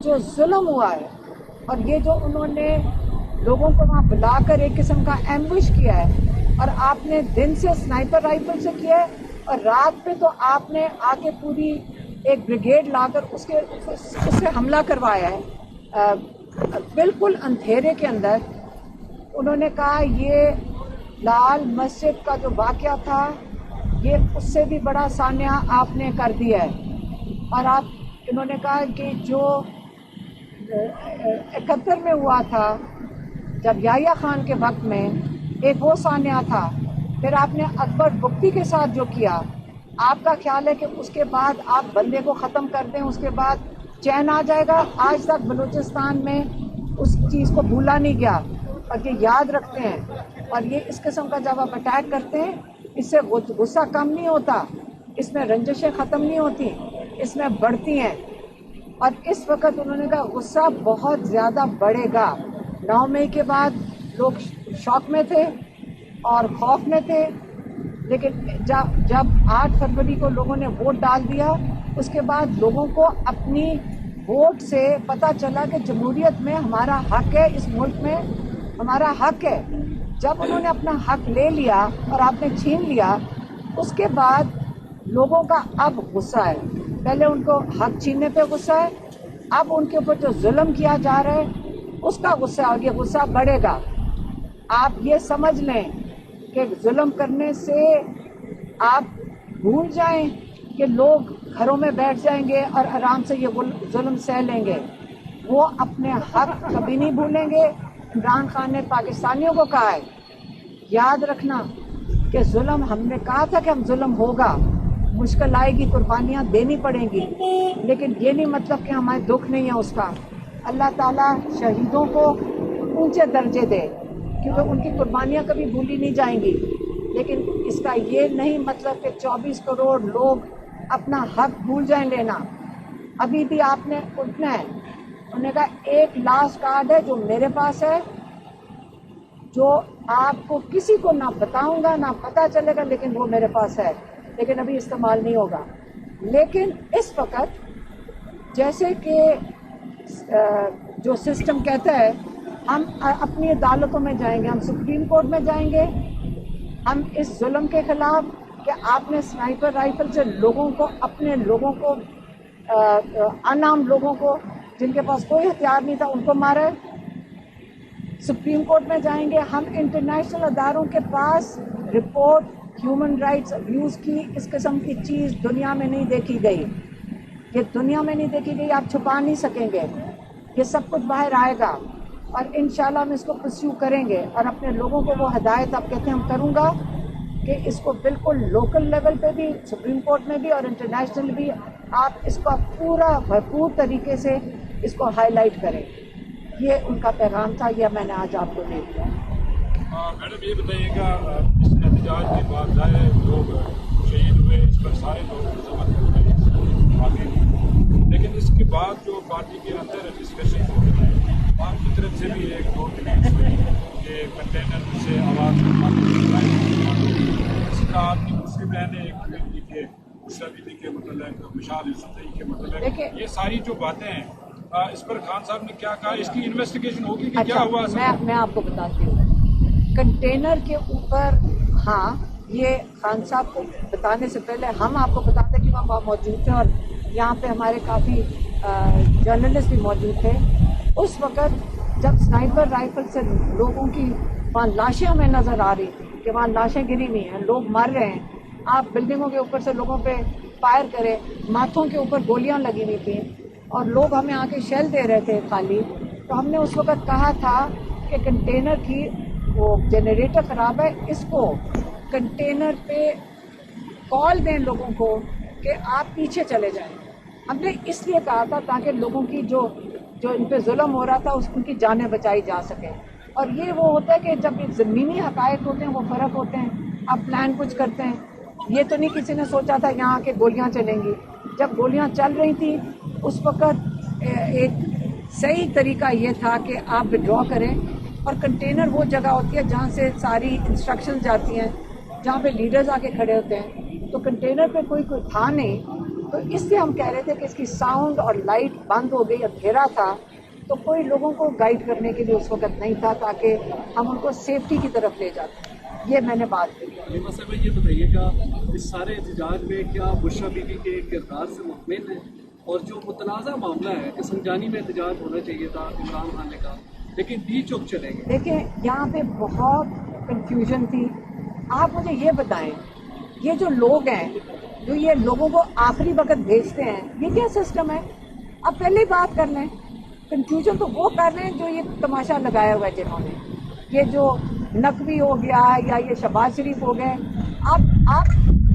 جو ظلم ہوا ہے اور یہ جو انہوں نے لوگوں کو وہاں بلا کر ایک قسم کا ایمبوش کیا ہے، اور آپ نے دن سے سنائپر رائفل سے کیا ہے اور رات پہ تو آپ نے آ کے پوری ایک بریگیڈ لا کر اس سے حملہ کروایا ہے بالکل اندھیرے کے اندر۔ انہوں نے کہا یہ لال مسجد کا جو واقعہ تھا یہ اس سے بھی بڑا سانحہ آپ نے کر دیا ہے، اور انہوں نے کہا کہ جو 71 میں ہوا تھا جب یحییٰ خان کے وقت میں ایک وہ سانحہ تھا، پھر آپ نے اکبر بگٹی کے ساتھ جو کیا، آپ کا خیال ہے کہ اس کے بعد آپ بندے کو ختم کر دیں، اس کے بعد چین آ جائے گا؟ آج تک بلوچستان میں اس چیز کو بھولا نہیں گیا اور یہ یاد رکھتے ہیں، اور یہ اس قسم کا جب آپ اٹیک کرتے ہیں اس سے غصہ کم نہیں ہوتا، اس میں رنجشیں ختم نہیں ہوتی، اس میں بڑھتی ہیں، اور اس وقت انہوں نے کہا غصہ بہت زیادہ بڑھے گا۔ 9 مئی کے بعد لوگ شوق میں تھے اور خوف میں تھے، لیکن جب 8 فروری کو لوگوں نے ووٹ ڈال دیا، اس کے بعد لوگوں کو اپنی ووٹ سے پتہ چلا کہ جمہوریت میں ہمارا حق ہے، اس ملک میں ہمارا حق ہے۔ جب انہوں نے اپنا حق لے لیا اور آپ نے چھین لیا، اس کے بعد لوگوں کا اب غصہ ہے۔ پہلے ان کو حق چھیننے پہ غصہ ہے، اب ان کے اوپر جو ظلم کیا جا رہا ہے اس کا غصہ، اور یہ غصہ بڑھے گا۔ آپ یہ سمجھ لیں کہ ظلم کرنے سے آپ بھول جائیں کہ لوگ گھروں میں بیٹھ جائیں گے اور آرام سے یہ ظلم سہ لیں گے، وہ اپنے حق کبھی نہیں بھولیں گے۔ عمران خان نے پاکستانیوں کو کہا ہے یاد رکھنا کہ ظلم، ہم نے کہا تھا کہ ہم ظلم ہوگا، مشکل آئے گی، قربانیاں دینی پڑیں گی، لیکن یہ نہیں مطلب کہ ہمارے دکھ نہیں ہے اس کا۔ اللہ تعالیٰ شہیدوں کو اونچے درجے دے کیونکہ ان کی قربانیاں کبھی بھولی نہیں جائیں گی، لیکن اس کا یہ نہیں مطلب کہ 24 کروڑ لوگ اپنا حق بھول جائیں لینا۔ ابھی بھی آپ نے اٹھنا ہے۔ انہوں نے کہا ایک لاسٹ کارڈ ہے جو میرے پاس ہے، جو آپ کو کسی کو نہ بتاؤں گا نہ پتہ چلے گا، لیکن وہ میرے پاس ہے، لیکن ابھی استعمال نہیں ہوگا۔ لیکن اس وقت جیسے کہ جو سسٹم کہتا ہے ہم اپنی عدالتوں میں جائیں گے، ہم سپریم کورٹ میں جائیں گے، ہم اس ظلم کے خلاف کہ آپ نے سنائپر رائفل سے لوگوں کو، اپنے لوگوں کو، انعام لوگوں کو جن کے پاس کوئی ہتھیار نہیں تھا ان کو مارا ہے۔ سپریم کورٹ میں جائیں گے، ہم انٹرنیشنل اداروں کے پاس رپورٹ ہیومن رائٹس ابیوز کی، اس قسم کی چیز دنیا میں نہیں دیکھی گئی، یہ دنیا میں نہیں دیکھی گئی، آپ چھپا نہیں سکیں گے، یہ سب کچھ باہر آئے گا، اور انشاءاللہ ہم اس کو پرسیو کریں گے، اور اپنے لوگوں کو وہ ہدایت آپ کہتے ہیں ہم کروں گا کہ اس کو بالکل لوکل لیول پہ بھی، سپریم کورٹ میں بھی اور انٹرنیشنل بھی آپ اس کا پورا بھرپور طریقے سے اس کو ہائی لائٹ کریں۔ یہ ان کا پیغام تھا، یہ میں نے آج آپ کو دے دیا۔ میڈم یہ بتائیے گا اس احتجاج کے بعد ظاہر ہے لوگ شہید ہوئے، اس پر سارے لوگ آگے، لیکن اس کے بعد جو پارٹی کے اندر ڈسکشن ہو رہی ہے، آپ کی طرف سے بھی ایک دو ڈیمانڈ ہوئی کہ کنٹینر سے آواز اسی طرح آپ کی دوسری بہن نے ایک کی کہ علی کے متعلق، مشال یوسفزئی کے متعلق، یہ ساری جو باتیں ہیں اس پر خان صاحب نے کیا کہا؟ اس کی انویسٹیگیشن ہوگی کہ کیا ہوا؟ میں آپ کو بتاتی ہوں کنٹینر کے اوپر، ہاں یہ خان صاحب کو بتانے سے پہلے ہم آپ کو بتاتے کہ وہاں موجود تھے اور یہاں پہ ہمارے کافی جرنلسٹ بھی موجود تھے۔ اس وقت جب سنائپر رائفل سے لوگوں کی وہاں لاشیں ہمیں نظر آ رہی تھی کہ وہاں لاشیں گری ہوئی ہیں، لوگ مر رہے ہیں، آپ بلڈنگوں کے اوپر سے لوگوں پہ فائر کرے، ماتھوں کے اوپر گولیاں لگی ہوئی تھیں اور لوگ ہمیں آ کے شیل دے رہے تھے خالی، تو ہم نے اس وقت کہا تھا کہ کنٹینر کی وہ جنریٹر خراب ہے، اس کو کنٹینر پہ کال دیں لوگوں کو کہ آپ پیچھے چلے جائیں۔ ہم نے اس لیے کہا تھا تاکہ لوگوں کی جو ان پہ ظلم ہو رہا تھا ان کی جانیں بچائی جا سکے، اور یہ وہ ہوتا ہے کہ جب زمینی حقائق ہوتے ہیں وہ فرق ہوتے ہیں، آپ پلان کچھ کرتے ہیں، یہ تو نہیں کسی نے سوچا تھا یہاں کے گولیاں چلیں گی۔ جب گولیاں چل رہی تھیں اس وقت ایک صحیح طریقہ یہ تھا کہ آپ وڈرا کریں، اور کنٹینر وہ جگہ ہوتی ہے جہاں سے ساری انسٹرکشن جاتی ہیں، جہاں پہ لیڈرز آ کے کھڑے ہوتے ہیں، تو کنٹینر پہ کوئی تھا نہیں، تو اس سے ہم کہہ رہے تھے کہ اس کی ساؤنڈ اور لائٹ بند ہو گئی، اندھیرا تھا، تو کوئی لوگوں کو گائیڈ کرنے کے لیے اس وقت نہیں تھا تاکہ ہم ان کو سیفٹی کی طرف لے جاتے. یہ میں نے بات کی. حلیمہ صاحبہ یہ بتائیے گا اس سارے احتجاج میں کیا بشرا بی بی کے کردار سے مطمئن ہے؟ اور جو متنازع معاملہ ہے کہ سنجانی میں احتجاج ہونا چاہیے تھا عمران خان نے کہا، لیکن ڈی چوک چلے گئے. دیکھیں یہاں پہ بہت کنفیوژن تھی. آپ مجھے یہ بتائیں، یہ جو لوگ ہیں جو یہ لوگوں کو آخری وقت بھیجتے ہیں، یہ کیا سسٹم ہے؟ اب پہلے ہی بات کر لیں. کنفیوژن تو وہ کر رہے ہیں جو یہ تماشا لگایا ہوا ہے جنہوں نے، یہ جو نقوی ہو گیا یا یہ شہباز شریف ہو گئے. آپ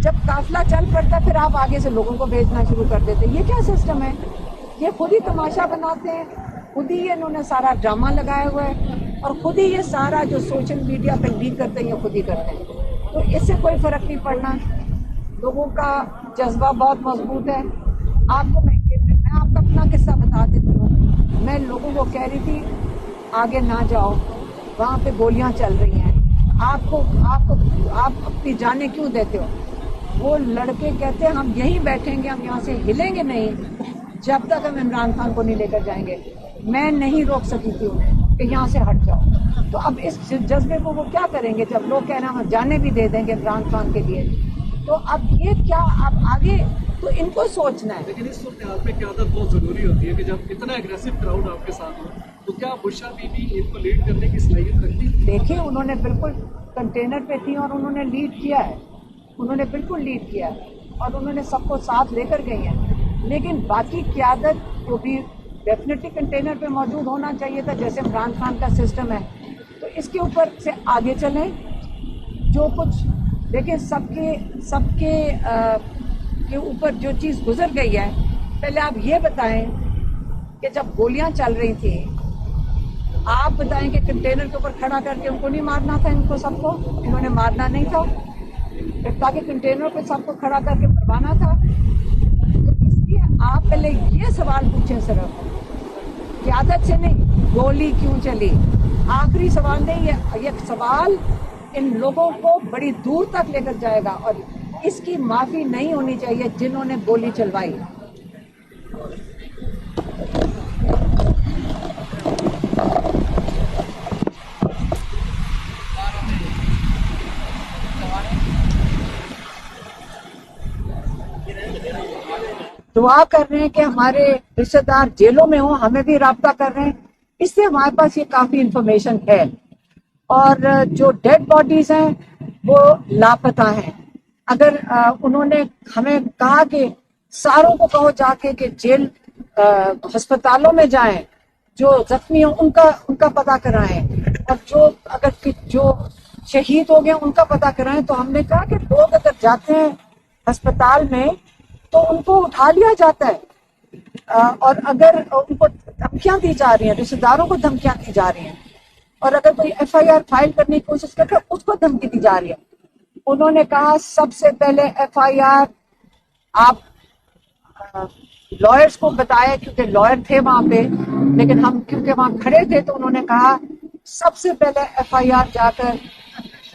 جب قافلہ چل پڑتا پھر آپ آگے سے لوگوں کو بھیجنا شروع کر دیتے. یہ کیا سسٹم ہے؟ یہ خود ہی تماشا بناتے ہیں، خود ہی انہوں نے سارا ڈرامہ لگایا ہوا ہے، اور خود ہی یہ سارا جو سوشل میڈیا پہ لیک کرتے ہیں یہ خود ہی کرتے ہیں. تو اس سے کوئی فرق نہیں پڑنا. لوگوں کا جذبہ بہت مضبوط ہے. آپ کو میں آپ کا اپنا قصہ بتا دیتی ہوں. میں لوگوں کو کہہ رہی تھی آگے نہ جاؤ، وہاں پہ گولیاں چل رہی ہیں، آپ اپنی جانیں کیوں دیتے ہو؟ وہ لڑکے کہتے ہیں ہم یہیں بیٹھیں گے، ہم یہاں سے ہلیں گے نہیں جب تک ہم عمران خان کو نہیں لے کر جائیں گے. میں نہیں روک سکی تھی انہیں کہ یہاں سے ہٹ جاؤ. تو اب اس جذبے کو وہ کیا کریں گے جب لوگ کہہ رہے ہیں ہم جانے بھی دے دیں گے عمران خان کے لیے؟ تو اب یہ کیا اب آگے تو ان کو سوچنا ہے. لیکن اس صورتحال میں قیادت بہت ضروری ہوتی ہے کہ جب اتنا اگریسو کراؤڈ آپ کے ساتھ ہو تو کیا بشرا بی بی ان کو لیڈ کرنے کی صلاحیت رکھتی ہے؟ دیکھیں انہوں نے بالکل کنٹینر پہ تھی اور انہوں نے لیڈ کیا ہے، انہوں نے بالکل لیڈ کیا ہے اور انہوں نے سب کو ساتھ لے کر گئی ہیں. لیکن باقی قیادت کو بھی ڈیفینیٹلی کنٹینر پہ موجود ہونا چاہیے تھا جیسے عمران خان کا سسٹم ہے. تو اس کے اوپر سے آگے چلیں. جو کچھ دیکھیں سب کے اوپر جو چیز گزر گئی ہے، پہلے آپ یہ بتائیں کہ جب گولیاں چل رہی تھیں آپ بتائیں کہ کنٹینر کے اوپر کھڑا کر کے ان کو نہیں مارنا تھا؟ ان کو سب کو انہوں نے مارنا نہیں تھا تاکہ کنٹینر پہ سب کو کھڑا کر کے مروانا تھا. تو اس لیے آپ پہلے یہ سوال پوچھیں صرف قیادت سے نہیں گولی کیوں چلی. آخری سوال نہیں، یہ سوال ان لوگوں کو بڑی دور تک لے کر جائے گا اور اس کی معافی نہیں ہونی چاہیے جنہوں نے گولی چلوائی. دعا کر رہے ہیں کہ ہمارے رشتہ دار جیلوں میں ہوں، ہمیں بھی رابطہ کر رہے ہیں. اس سے ہمارے پاس یہ کافی انفارمیشن ہے. اور جو ڈیڈ باڈیز ہیں وہ لاپتہ ہیں. اگر انہوں نے ہمیں کہا کہ ساروں کو کہو جا کے کہ جیل ہسپتالوں میں جائیں، جو زخمی ہیں ان کا پتہ کرائیں، اور جو شہید ہو گئے ان کا پتہ کرائیں. تو ہم نے کہا کہ لوگ اگر جاتے ہیں ہسپتال میں تو ان کو اٹھا لیا جاتا ہے، اور اگر ان کو دھمکیاں دی جا رہی ہیں، رشتہ داروں کو دھمکیاں دی جا رہی ہیں، اور اگر کوئی ایف آئی آر فائل کرنے کی کوشش کرتا ہے اس کو دھمکی دی جا رہی ہے. انہوں نے کہا سب سے پہلے ایف آئی آر آپ لائرز کو بتائے، کیونکہ لائر تھے وہاں پہ، لیکن ہم کیونکہ وہاں کھڑے تھے تو انہوں نے کہا سب سے پہلے ایف آئی آر جا کر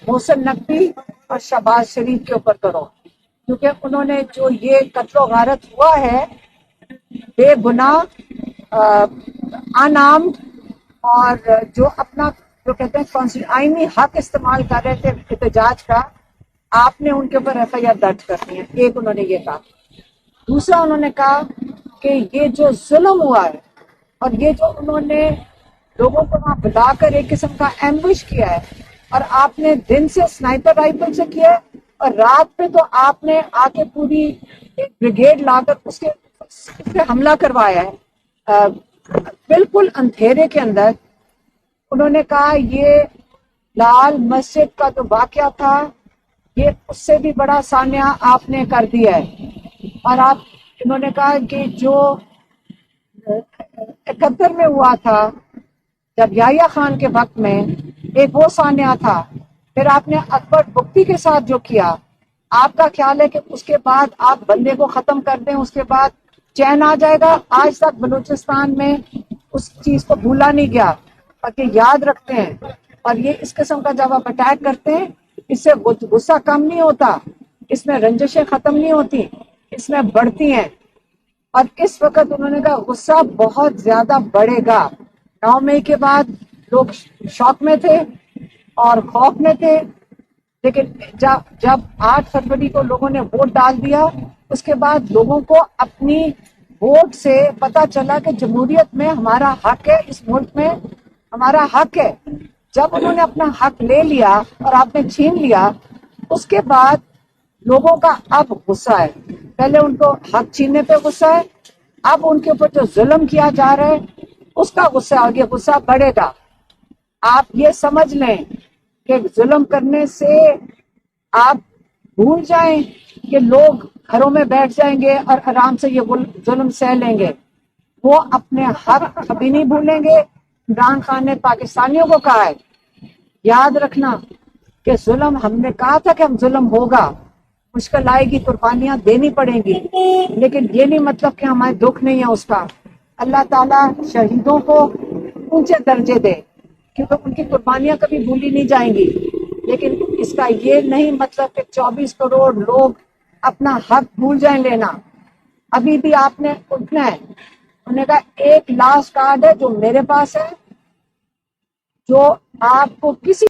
محسن نقوی اور شہباز شریف کے اوپر کرو، کیونکہ انہوں نے جو یہ قتل و غارت ہوا ہے بے گناہ انارمڈ اور جو اپنا جو کہتے ہیں آئینی حق استعمال کر رہے تھے احتجاج کا، آپ نے ان کے اوپر ایف آئی آر درج کرنی ہے. ایک انہوں نے یہ کہا. دوسرا انہوں نے کہا کہ یہ جو ظلم ہوا ہے اور یہ جو انہوں نے لوگوں کو وہاں بلا کر ایک قسم کا ایمبش کیا ہے، اور آپ نے دن سے سنائپر رائفل سے کیا ہے اور رات میں تو آپ نے آ کے پوری ایک بریگیڈ لا کر اس پہ حملہ کروایا ہے بالکل اندھیرے کے اندر. انہوں نے کہا یہ لال مسجد کا جو واقعہ تھا یہ اس سے بھی بڑا سانحہ آپ نے کر دیا ہے. اور انہوں نے کہا کہ جو 71 میں ہوا تھا جب یحییٰ خان کے وقت میں ایک وہ سانحہ تھا، پھر آپ نے اکبر بگٹی کے ساتھ جو کیا، آپ کا خیال ہے کہ اس کے بعد آپ بندے کو ختم کر دیں اس کے بعد چین آ جائے گا؟ آج تک بلوچستان میں اس چیز کو بھولا نہیں گیا، بلکہ یاد رکھتے ہیں. اور یہ اس قسم کا جب آپ اٹیک کرتے ہیں اس سے غصہ کم نہیں ہوتا، اس میں رنجشیں ختم نہیں ہوتی. اس میں بڑھتی ہیں، اور اس وقت انہوں نے کہا غصہ بہت زیادہ بڑھے گا۔ 9 مئی کے بعد لوگ شوق میں تھے اور خوف میں تھے، لیکن جب 8 فروری کو لوگوں نے ووٹ ڈال دیا، اس کے بعد لوگوں کو اپنی ووٹ سے پتا چلا کہ جمہوریت میں ہمارا حق ہے، اس ملک میں ہمارا حق ہے۔ جب انہوں نے اپنا حق لے لیا اور آپ نے چھین لیا، اس کے بعد لوگوں کا اب غصہ ہے۔ پہلے ان کو حق چھیننے پہ غصہ ہے، اب ان کے اوپر جو ظلم کیا جا رہا ہے اس کا غصہ، اور یہ غصہ بڑھے گا۔ آپ یہ سمجھ لیں کہ ظلم کرنے سے آپ بھول جائیں کہ لوگ گھروں میں بیٹھ جائیں گے اور آرام سے یہ ظلم سہ لیں گے، وہ اپنے حق کبھی نہیں بھولیں گے۔ عمران خان نے پاکستانیوں کو کہا ہے، یاد رکھنا کہ ظلم، ہم نے کہا تھا کہ ہم ظلم ہوگا، مشکل آئے گی، قربانیاں دینی پڑیں گی، لیکن یہ نہیں مطلب کہ ہمارے دکھ نہیں ہے اس کا۔ اللہ تعالیٰ شہیدوں کو اونچے درجے دے، کیونکہ ان کی قربانیاں کبھی بھولی نہیں جائیں گی، لیکن اس کا یہ نہیں مطلب کہ 24 کروڑ لوگ اپنا حق بھول جائیں لینا۔ ابھی بھی آپ نے اٹھنا ہے۔ انہوں نے کہا ایک لاسٹ کارڈ ہے جو میرے پاس ہے، جو آپ کو کسی